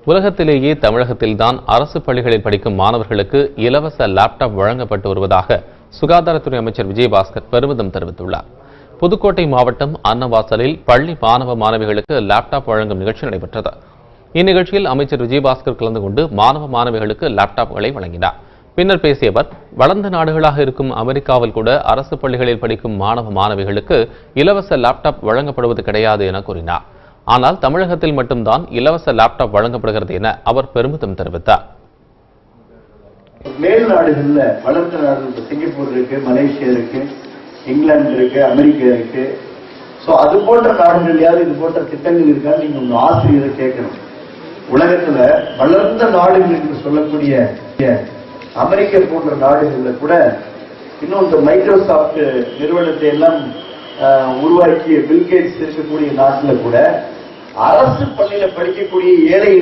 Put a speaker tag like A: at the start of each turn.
A: உலகத்திலேயே தமிழகத்தில்தான் அரசு பள்ளிகளில் படிக்கும் மாணவர்களுக்கு இலவச லேப்டாப் வழங்கப்பட்டு வருவதாக சுகாதாரத்துறை அமைச்சர் விஜயபாஸ்கர் பெருமிதம் தெரிவித்துள்ளார். புதுக்கோட்டை மாவட்டம் அன்னவாசலில் பள்ளி மாணவ மாணவிகளுக்கு லேப்டாப் வழங்கும் நிகழ்ச்சி நடைபெற்றது. இந்நிகழ்ச்சியில் அமைச்சர் விஜயபாஸ்கர் கலந்து கொண்டு மாணவ மாணவிகளுக்கு லேப்டாப்களை வழங்கினார். பின்னர் பேசிய அவர், வளர்ந்த நாடுகளாக இருக்கும் அமெரிக்காவில் கூட அரசு பள்ளிகளில் படிக்கும் மாணவ மாணவிகளுக்கு இலவச லேப்டாப் வழங்கப்படுவது கிடையாது என கூறினார். ஆனால் தமிழகத்தில் மட்டும்தான் இலவச லேப்டாப் வழங்கப்படுகிறது என அவர் பெருமிதம் தெரிவித்தார்.
B: மேல் நாடுகள்ல வளர்ந்த நாடுகள் சிங்கப்பூர் இருக்கு, மலேசியா இருக்கு, இங்கிலாந்து இருக்கு, அமெரிக்கா இருக்கு. அது போன்ற நாடுகள்லயாவது இது போன்ற திட்டங்கள் இருக்கா நீங்க உங்க ஆசிரியரை கேட்கணும். உலகத்துல வளர்ந்த நாடுகள் என்று சொல்லக்கூடிய அமெரிக்கா போன்ற நாடுகள்ல கூட இன்னும் இந்த மைக்ரோசாப்ட் நிறுவனத்தை எல்லாம் உருவாக்கிய பில்கேட்ஸ் இருக்கக்கூடிய நாட்டில் கூட அரசு பள்ளியில படிக்கக்கூடிய ஏழை